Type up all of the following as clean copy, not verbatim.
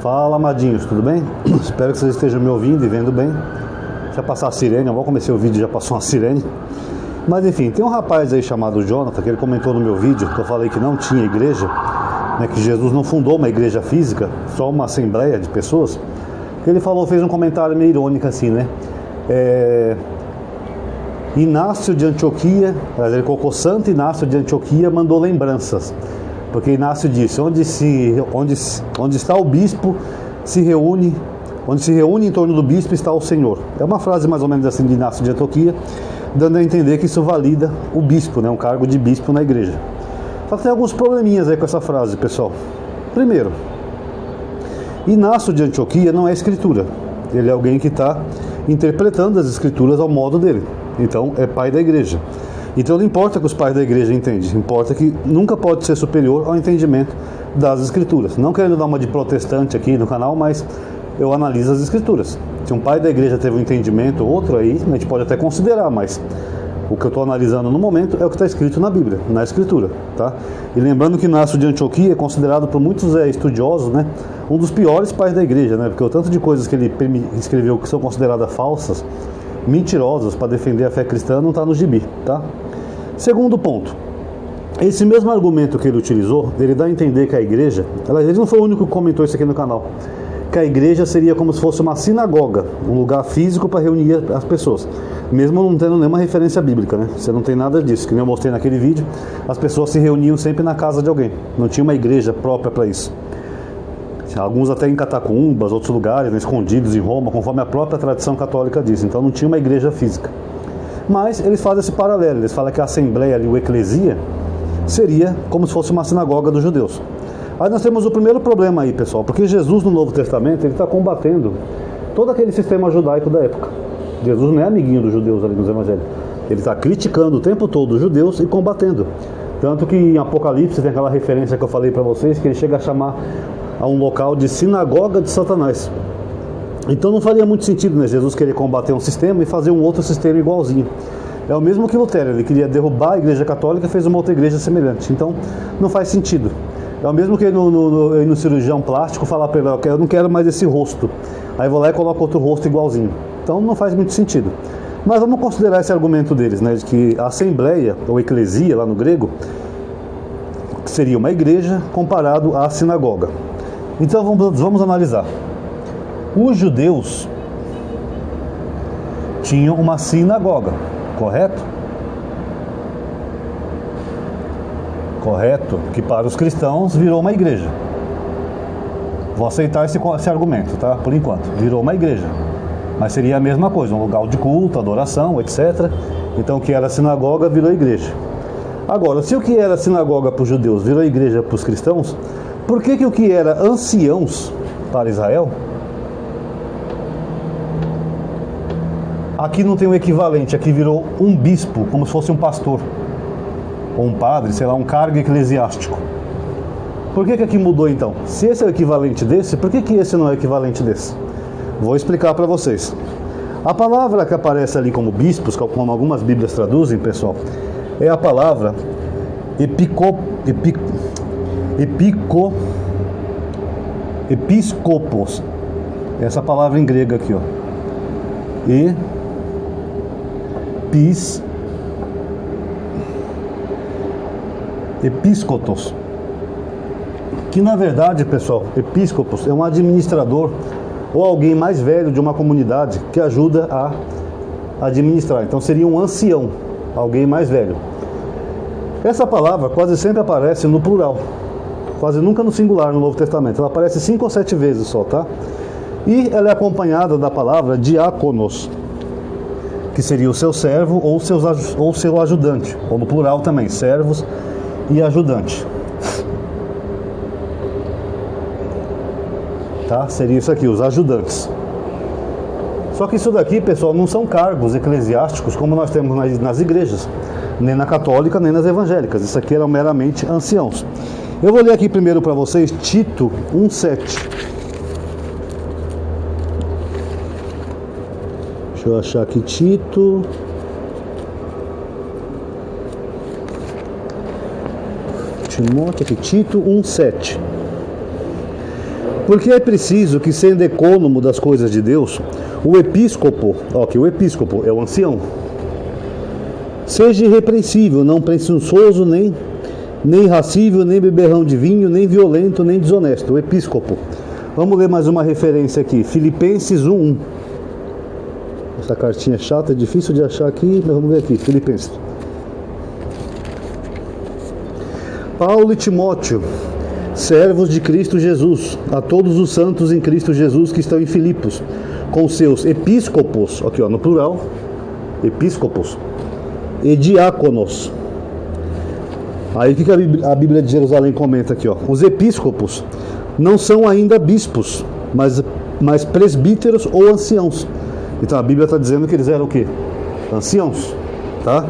Fala, amadinhos, tudo bem? Espero que vocês estejam me ouvindo e vendo bem. Já passou a sirene, eu vou começar o vídeo e já passou uma sirene. Mas enfim, tem um rapaz aí chamado Jonathan, que ele comentou no meu vídeo, que eu falei que não tinha igreja, né, que Jesus não fundou uma igreja física, só uma assembleia de pessoas. Ele falou, fez um comentário meio irônico assim, né? Inácio de Antioquia, ele colocou Santo Inácio de Antioquia, mandou lembranças. Porque Inácio disse, onde está o bispo, onde se reúne em torno do bispo está o Senhor. É uma frase mais ou menos assim de Inácio de Antioquia, dando a entender que isso valida o bispo, né, um cargo de bispo na igreja. Só que tem alguns probleminhas aí com essa frase, pessoal. Primeiro, Inácio de Antioquia não é escritura. Ele é alguém que está interpretando as escrituras ao modo dele. Então, é pai da igreja. Então não importa que os pais da igreja entendem, importa que nunca pode ser superior ao entendimento das escrituras. Não querendo dar uma de protestante aqui no canal, mas eu analiso as escrituras. Se um pai da igreja teve um entendimento, outro aí, a gente pode até considerar, mas o que eu estou analisando no momento é o que está escrito na Bíblia, na escritura, tá? E lembrando que Inácio de Antioquia é considerado por muitos estudiosos, né, um dos piores pais da igreja, né? Porque o tanto de coisas que ele escreveu que são consideradas falsas, mentirosas para defender a fé cristã não está no gibi, tá? Segundo ponto, esse mesmo argumento que ele utilizou, ele dá a entender que a igreja, ele não foi o único que comentou isso aqui no canal, que a igreja seria como se fosse uma sinagoga, um lugar físico para reunir as pessoas, mesmo não tendo nenhuma referência bíblica, né? Você não tem nada disso, que nem eu mostrei naquele vídeo, as pessoas se reuniam sempre na casa de alguém, não tinha uma igreja própria para isso. Alguns até em catacumbas, outros lugares, né, escondidos em Roma, conforme a própria tradição católica diz. Então não tinha uma igreja física. Mas eles fazem esse paralelo, eles falam que a assembleia ali, o eclesia, seria como se fosse uma sinagoga dos judeus. Aí nós temos o primeiro problema aí, pessoal, porque Jesus no Novo Testamento, ele está combatendo todo aquele sistema judaico da época. Jesus não é amiguinho dos judeus ali nos evangelhos. Ele está criticando o tempo todo os judeus e combatendo. Tanto que em Apocalipse tem aquela referência que eu falei para vocês, que ele chega a chamar a um local de sinagoga de Satanás. Então não faria muito sentido, né, Jesus querer combater um sistema e fazer um outro sistema igualzinho. É o mesmo que Lutero, ele queria derrubar a igreja católica e fez uma outra igreja semelhante. Então não faz sentido. É o mesmo que no cirurgião plástico falar para ele, eu não quero mais esse rosto. Aí vou lá e coloco outro rosto igualzinho. Então não faz muito sentido. Mas vamos considerar esse argumento deles, né, de que a assembleia, ou eclesia lá no grego, seria uma igreja comparado à sinagoga. Então vamos analisar. Os judeus tinham uma sinagoga, correto? Correto, que para os cristãos virou uma igreja. Vou aceitar esse argumento, tá? Por enquanto, virou uma igreja. Mas seria a mesma coisa, um lugar de culto, adoração, etc. Então o que era sinagoga virou igreja. Agora, se o que era sinagoga para os judeus virou igreja para os cristãos, por que o que era anciãos para Israel, aqui não tem um equivalente, aqui virou um bispo, como se fosse um pastor, ou um padre, sei lá, um cargo eclesiástico. Por que aqui mudou então? Se esse é o equivalente desse, por que esse não é o equivalente desse? Vou explicar para vocês. A palavra que aparece ali como bispos, como algumas bíblias traduzem, pessoal, é a palavra episcopos. Essa palavra em grego aqui, ó. Episcotos. Que na verdade, pessoal, episcopos é um administrador ou alguém mais velho de uma comunidade que ajuda a administrar. Então seria um ancião, alguém mais velho. Essa palavra quase sempre aparece no plural, quase nunca no singular no Novo Testamento. Ela aparece 5 ou 7 vezes só, tá? E ela é acompanhada da palavra diáconos, que seria o seu servo ou seu ajudante, ou no plural também, servos e ajudante. Tá? Seria isso aqui, os ajudantes. Só que isso daqui, pessoal, não são cargos eclesiásticos como nós temos nas igrejas, nem na católica, nem nas evangélicas. Isso aqui eram meramente anciãos. Eu vou ler aqui primeiro para vocês Tito 1,7. Deixa eu achar aqui Tito. Timóteo aqui, Tito 1,7. Porque é preciso que, sendo ecônomo das coisas de Deus, o episcopo, que o episcopo é o ancião, seja irrepreensível, não presunçoso, nem irracível, nem beberrão de vinho, nem violento, nem desonesto. O episcopo. Vamos ler mais uma referência aqui. Filipenses 1:1. Essa cartinha é chata, é difícil de achar aqui, mas vamos ver aqui. Filipenses. Paulo e Timóteo, servos de Cristo Jesus, a todos os santos em Cristo Jesus que estão em Filipos, com seus episcopos, aqui no plural, episcopos, e diáconos. Aí o que a Bíblia de Jerusalém comenta aqui, os episcopos não são ainda bispos, mas presbíteros ou anciãos. Então a Bíblia está dizendo que eles eram o quê? Anciãos, tá?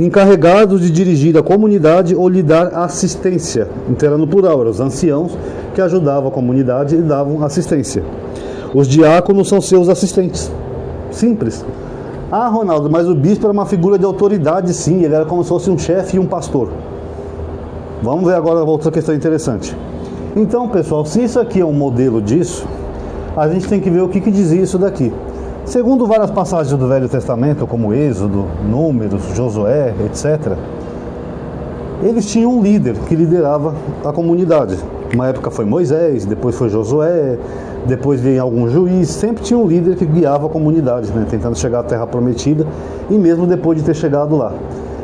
Encarregados de dirigir a comunidade ou lhe dar assistência. Então era no plural, eram os anciãos que ajudavam a comunidade e davam assistência. Os diáconos são seus assistentes. Simples. Ah, Ronaldo, mas o bispo era uma figura de autoridade, sim, ele era como se fosse um chefe e um pastor. Vamos ver agora outra questão interessante. Então, pessoal, se isso aqui é um modelo disso, a gente tem que ver o que dizia isso daqui. Segundo várias passagens do Velho Testamento, como Êxodo, Números, Josué, etc., eles tinham um líder que liderava a comunidade. Uma época foi Moisés, depois foi Josué, depois veio algum juiz. Sempre tinha um líder que guiava a comunidade, tentando chegar à Terra Prometida, e mesmo depois de ter chegado lá.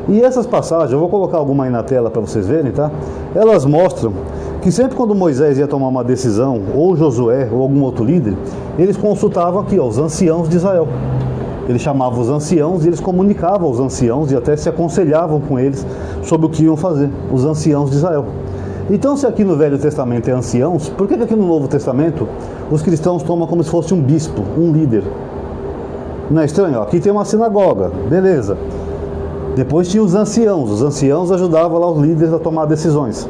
E essas passagens, eu vou colocar alguma aí na tela para vocês verem, tá? Elas mostram que sempre quando Moisés ia tomar uma decisão, ou Josué, ou algum outro líder, eles consultavam aqui, os anciãos de Israel. Eles chamavam os anciãos e eles comunicavam aos anciãos e até se aconselhavam com eles sobre o que iam fazer, os anciãos de Israel. Então, se aqui no Velho Testamento é anciãos, por que aqui no Novo Testamento os cristãos tomam como se fosse um bispo, um líder? Não é estranho? Aqui tem uma sinagoga, beleza. Depois tinha os anciãos ajudavam lá os líderes a tomar decisões.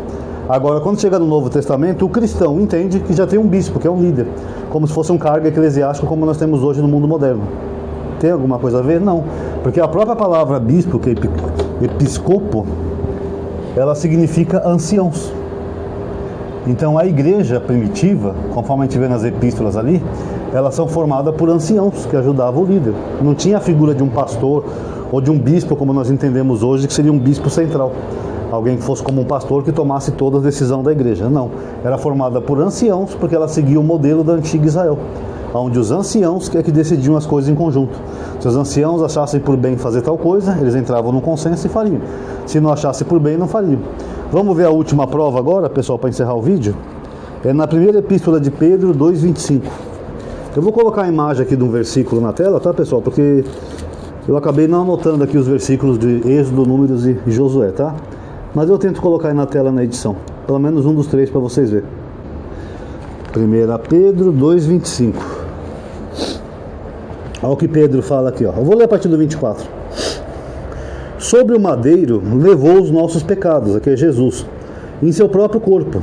Agora, quando chega no Novo Testamento, o cristão entende que já tem um bispo, que é um líder, como se fosse um cargo eclesiástico como nós temos hoje no mundo moderno. Tem alguma coisa a ver? Não. Porque a própria palavra bispo, que é episcopo, ela significa anciãos. Então a igreja primitiva, conforme a gente vê nas epístolas ali, elas são formadas por anciãos que ajudavam o líder. Não tinha a figura de um pastor ou de um bispo, como nós entendemos hoje, que seria um bispo central. Alguém que fosse como um pastor que tomasse toda a decisão da igreja. Não, era formada por anciãos, porque ela seguia o modelo da antiga Israel, onde os anciãos é que decidiam as coisas em conjunto. Se os anciãos achassem por bem fazer tal coisa, eles entravam no consenso e fariam. Se não achassem por bem, não fariam. Vamos ver a última prova agora, pessoal, para encerrar o vídeo. É na primeira epístola de Pedro 2,25. Eu vou colocar a imagem aqui de um versículo na tela, tá, pessoal? Porque eu acabei não anotando aqui os versículos de Êxodo, Números e Josué, tá? Mas eu tento colocar aí na tela na edição. Pelo menos um dos três para vocês verem. 1 Pedro 2,25. Olha o que Pedro fala aqui, Eu vou ler a partir do 24. Sobre o madeiro levou os nossos pecados, aqui é Jesus, em seu próprio corpo,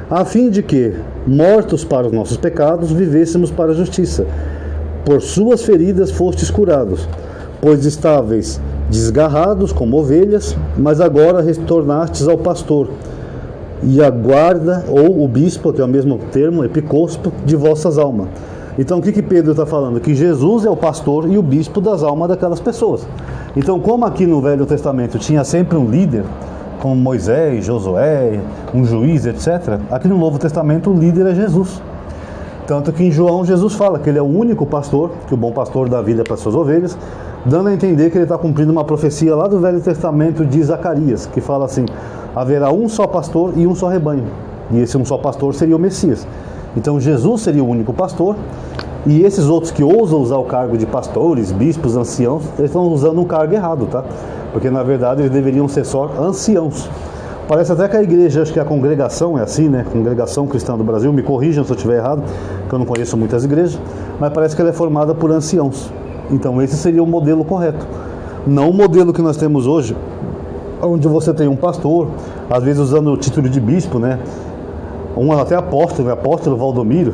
a fim de que, mortos para os nossos pecados, vivêssemos para a justiça. Por suas feridas fostes curados, pois estáveis desgarrados como ovelhas, mas agora retornastes ao pastor e a guarda, ou o bispo, que é o mesmo termo, episcopo, de vossas almas. Então o que Pedro está falando? Que Jesus é o pastor e o bispo das almas daquelas pessoas. Então, como aqui no Velho Testamento tinha sempre um líder, como Moisés, Josué, um juiz, etc., aqui no Novo Testamento o líder é Jesus. Tanto que em João Jesus fala que ele é o único pastor, que o bom pastor dá vida para as suas ovelhas, dando a entender que ele está cumprindo uma profecia lá do Velho Testamento de Zacarias, que fala assim: haverá um só pastor e um só rebanho. E esse um só pastor seria o Messias. Então Jesus seria o único pastor, e esses outros que ousam usar o cargo de pastores, bispos, anciãos, eles estão usando um cargo errado, tá? Porque na verdade eles deveriam ser só anciãos. Parece até que a igreja, acho que a congregação é assim, né? Congregação Cristã do Brasil, me corrijam se eu estiver errado, porque eu não conheço muitas igrejas, mas parece que ela é formada por anciãos. Então esse seria o modelo correto. Não o modelo que nós temos hoje, onde você tem um pastor, às vezes usando o título de bispo, né? Até apóstolo Valdomiro,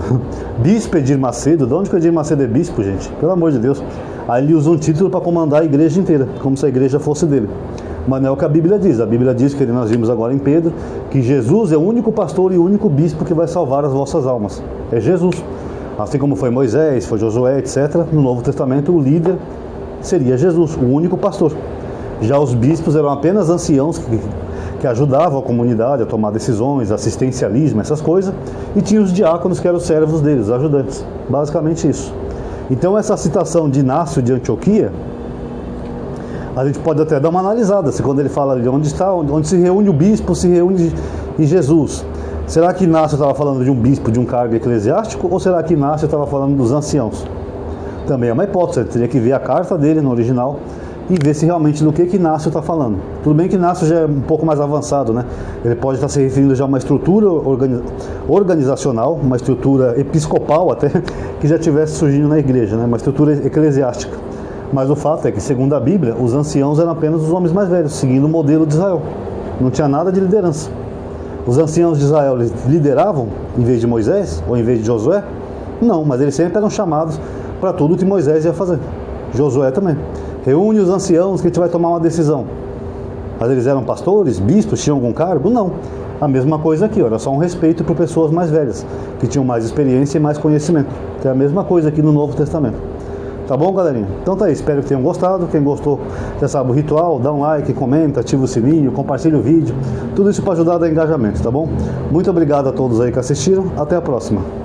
bispo Edir Macedo. De onde que o Edir Macedo é bispo, gente? Pelo amor de Deus. Aí ele usa um título para comandar a igreja inteira, como se a igreja fosse dele. Mas não é o que a Bíblia diz. A Bíblia diz, que nós vimos agora em Pedro, que Jesus é o único pastor e o único bispo que vai salvar as vossas almas. É Jesus. Assim como foi Moisés, foi Josué, etc. No Novo Testamento, o líder seria Jesus, o único pastor. Já os bispos eram apenas anciãos que ajudavam a comunidade a tomar decisões, assistencialismo, essas coisas. E tinha os diáconos, que eram os servos deles, os ajudantes. Basicamente isso. Então essa citação de Inácio de Antioquia, a gente pode até dar uma analisada, se quando ele fala de onde está, onde se reúne o bispo, se reúne em Jesus. Será que Inácio estava falando de um bispo, de um cargo eclesiástico, ou será que Inácio estava falando dos anciãos? Também é uma hipótese, teria que ver a carta dele no original e ver se realmente do que Inácio está falando. Tudo bem que Inácio já é um pouco mais avançado, né? Ele pode estar se referindo já a uma estrutura organizacional, uma estrutura episcopal até, que já estivesse surgindo na igreja, né? Uma estrutura eclesiástica. Mas o fato é que, segundo a Bíblia, os anciãos eram apenas os homens mais velhos, seguindo o modelo de Israel. Não tinha nada de liderança. Os anciãos de Israel lideravam em vez de Moisés ou em vez de Josué? Não, mas eles sempre eram chamados para tudo que Moisés ia fazer. Josué também. Reúne os anciãos que a gente vai tomar uma decisão. Mas eles eram pastores, bispos, tinham algum cargo? Não. A mesma coisa aqui, era só um respeito por pessoas mais velhas, que tinham mais experiência e mais conhecimento. É a mesma coisa aqui no Novo Testamento. Tá bom, galerinha? Então tá aí, espero que tenham gostado. Quem gostou, já sabe o ritual, dá um like, comenta, ativa o sininho, compartilha o vídeo. Tudo isso para ajudar a dar engajamento, tá bom? Muito obrigado a todos aí que assistiram. Até a próxima.